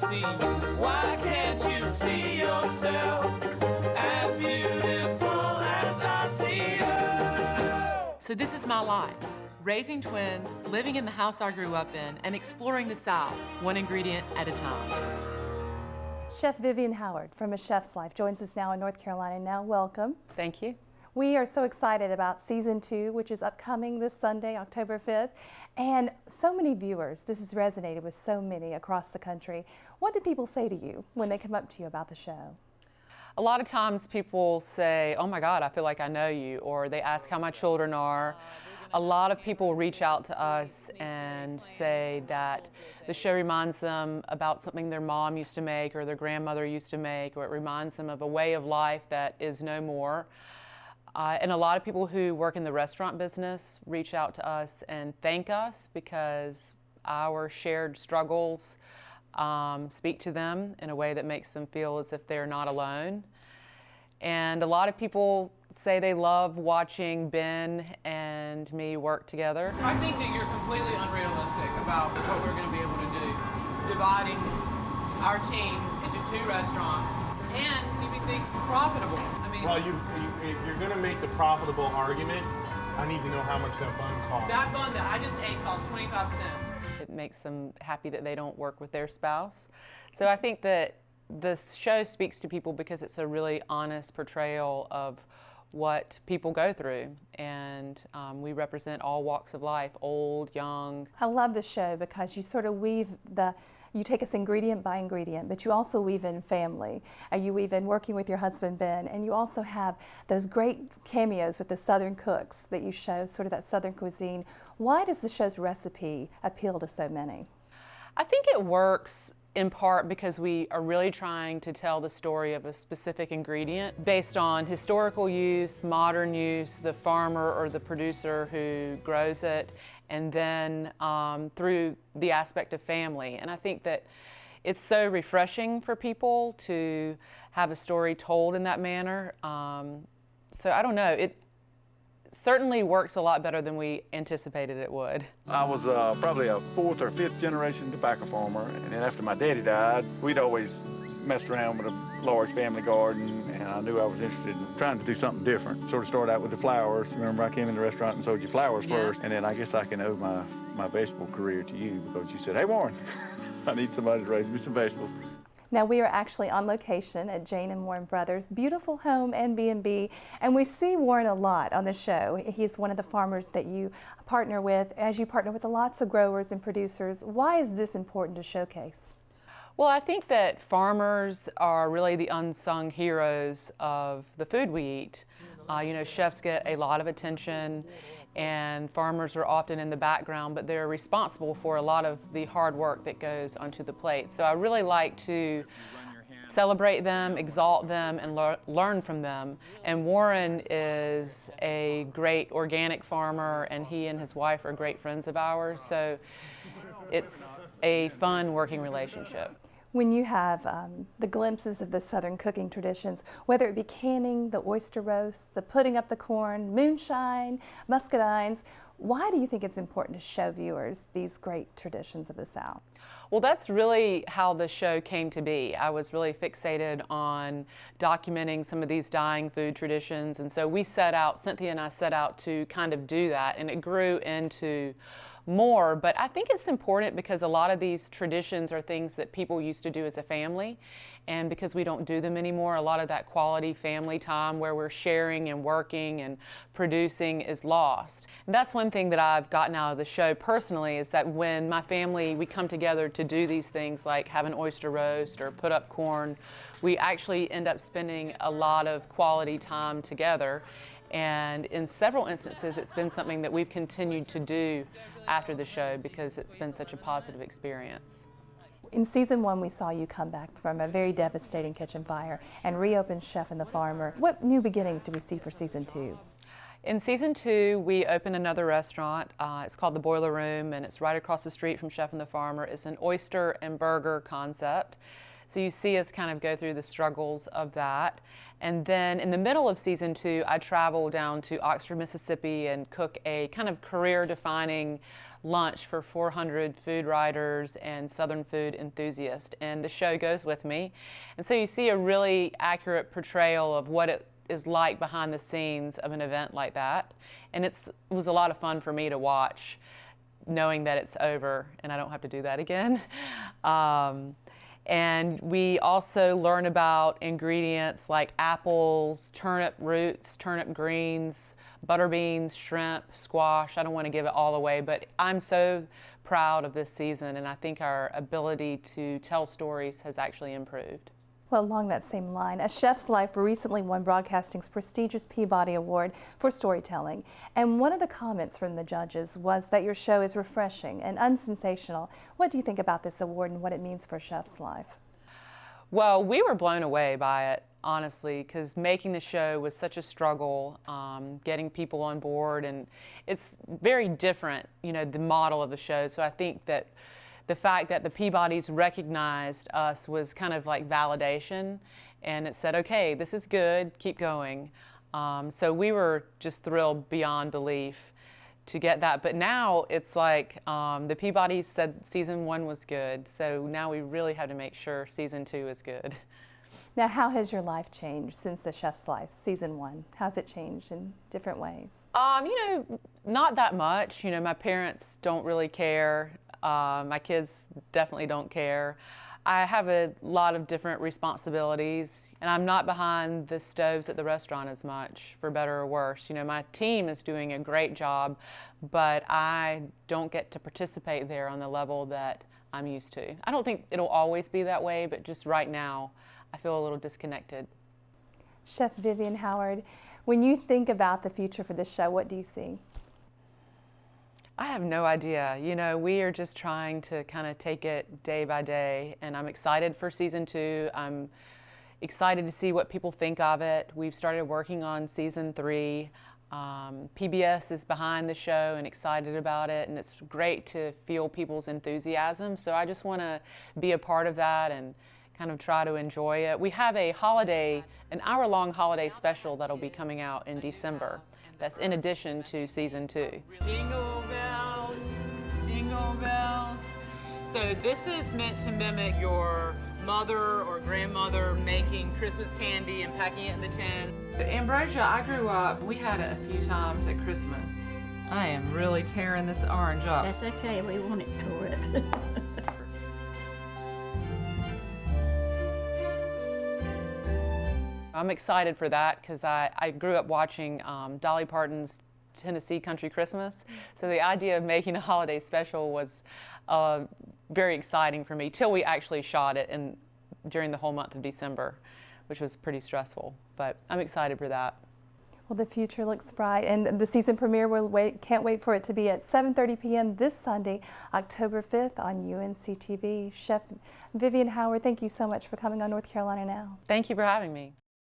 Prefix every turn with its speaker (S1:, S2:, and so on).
S1: see you? Why can't you see yourself as beautiful as I see you?
S2: So this is my life. Raising twins, living in the house I grew up in, and exploring the South, one ingredient at a time.
S3: Chef Vivian Howard from A Chef's Life joins us now in North Carolina. Now, welcome.
S4: Thank you.
S3: We are so excited about season 2, which is upcoming this Sunday, October 5th. And so many viewers, this has resonated with so many across the country. What do people say to you when they come up to you about the show?
S4: A lot of times people say, oh my God, I feel like I know you, or they ask how my children are. A lot of people reach out to us and say that the show reminds them about something their mom used to make or their grandmother used to make, or it reminds them of a way of life that is no more. And a lot of people who work in the restaurant business reach out to us and thank us because our shared struggles speak to them in a way that makes them feel as if they're not alone. And a lot of people say they love watching Ben and me work together.
S5: I think that you're completely unrealistic about what we're going to be able to do, dividing our team into 2 restaurants and keeping things profitable. I mean,
S6: well, if you're going to make the profitable argument, I need to know how much that bun costs.
S5: that bun that I just ate cost 25 cents.
S4: It makes them happy that they don't work with their spouse. So I think that this show speaks to people because it's a really honest portrayal of what people go through, and we represent all walks of life, old, young.
S3: I love the show because you sort of weave you take us ingredient by ingredient, but you also weave in family. You weave in working with your husband, Ben, and you also have those great cameos with the Southern cooks that you show, sort of that Southern cuisine. Why does the show's recipe appeal to so many?
S4: I think it works in part because we are really trying to tell the story of a specific ingredient based on historical use, modern use, the farmer or the producer who grows it, and then through the aspect of family. And I think that it's so refreshing for people to have a story told in that manner. So I don't know, it certainly works a lot better than we anticipated it would.
S7: I was probably a 4th or 5th generation tobacco farmer, and then after my daddy died, we'd always messed around with a large family garden, and I knew I was interested in trying to do something different. Sort of started out with the flowers. Remember, I came in the restaurant and sold you flowers first, and then I guess I can owe my vegetable career to you because you said, hey Warren, I need somebody to raise me some vegetables.
S3: Now we are actually on location at Jane and Warren Brothers' beautiful home and B&B, and we see Warren a lot on the show. He's one of the farmers that you partner with, as you partner with lots of growers and producers. Why is this important to showcase?
S4: Well, I think that farmers are really the unsung heroes of the food we eat. You know, chefs get a lot of attention, and farmers are often in the background, but they're responsible for a lot of the hard work that goes onto the plate. So I really like to celebrate them, exalt them, and learn from them. And Warren is a great organic farmer, and he and his wife are great friends of ours. So it's a fun working relationship.
S3: When you have the glimpses of the Southern cooking traditions, whether it be canning, the oyster roast, the putting up the corn, moonshine, muscadines, why do you think it's important to show viewers these great traditions of the South?
S4: Well, that's really how the show came to be. I was really fixated on documenting some of these dying food traditions, and so we set out, Cynthia and I set out to kind of do that, and it grew into more. But I think it's important because a lot of these traditions are things that people used to do as a family, and because we don't do them anymore, a lot of that quality family time where we're sharing and working and producing is lost. And that's one thing that I've gotten out of the show personally, is that when my family, we come together to do these things like have an oyster roast or put up corn, we actually end up spending a lot of quality time together. And in several instances, it's been something that we've continued to do after the show because it's been such a positive experience.
S3: In season 1, we saw you come back from a very devastating kitchen fire and reopen Chef and the Farmer. What new beginnings do we see for season 2?
S4: In season 2, we opened another restaurant. It's called the Boiler Room, and it's right across the street from Chef and the Farmer. It's an oyster and burger concept So you see us kind of go through the struggles of that. And then in the middle of season 2, I travel down to Oxford, Mississippi and cook a kind of career-defining lunch for 400 food writers and Southern food enthusiasts. And the show goes with me. And so you see a really accurate portrayal of what it is like behind the scenes of an event like that. And it was a lot of fun for me to watch, knowing that it's over and I don't have to do that again. And we also learn about ingredients like apples, turnip roots, turnip greens, butter beans, shrimp, squash. I don't want to give it all away, but I'm so proud of this season, and I think our ability to tell stories has actually improved.
S3: Well, along that same line, A Chef's Life recently won broadcasting's prestigious Peabody Award for storytelling. And one of the comments from the judges was that your show is refreshing and unsensational. What do you think about this award and what it means for A Chef's Life?
S4: Well, we were blown away by it, honestly, because making the show was such a struggle, getting people on board, and it's very different, you know, the model of the show. So I think that the fact that the Peabodys recognized us was kind of like validation, and it said, okay, this is good, keep going. So we were just thrilled beyond belief to get that. But now it's like the Peabodys said season 1 was good, so now we really have to make sure season 2 is good.
S3: Now, how has your life changed since The Chef's Life, season 1? How's it changed in different ways?
S4: You know, not that much. You know, my parents don't really care. My kids definitely don't care. I have a lot of different responsibilities, and I'm not behind the stoves at the restaurant as much, for better or worse. You know, my team is doing a great job, but I don't get to participate there on the level that I'm used to. I don't think it'll always be that way, but just right now, I feel a little disconnected.
S3: Chef Vivian Howard, when you think about the future for this show, what do you see?
S4: I have no idea. You know, we are just trying to kind of take it day by day, and I'm excited for season 2. I'm excited to see what people think of it. We've started working on season 3. PBS is behind the show and excited about it, and it's great to feel people's enthusiasm. So I just want to be a part of that and kind of try to enjoy it. We have a holiday, an hour-long holiday special that'll be coming out in December. That's in addition to season 2.
S2: Jingle bells, jingle bells. So this is meant to mimic your mother or grandmother making Christmas candy and packing it in the tin. The ambrosia, I grew up, we had it a few times at Christmas. I am really tearing this orange up.
S8: That's okay, we want it to it.
S4: I'm excited for that because I grew up watching Dolly Parton's Tennessee Country Christmas. So the idea of making a holiday special was very exciting for me till we actually shot it during the whole month of December, which was pretty stressful. But I'm excited for that.
S3: Well, the future looks bright, and the season premiere, can't wait for it to be at 7:30 p.m. this Sunday, October 5th on UNC-TV. Chef Vivian Howard, thank you so much for coming on North Carolina Now.
S4: Thank you for having me.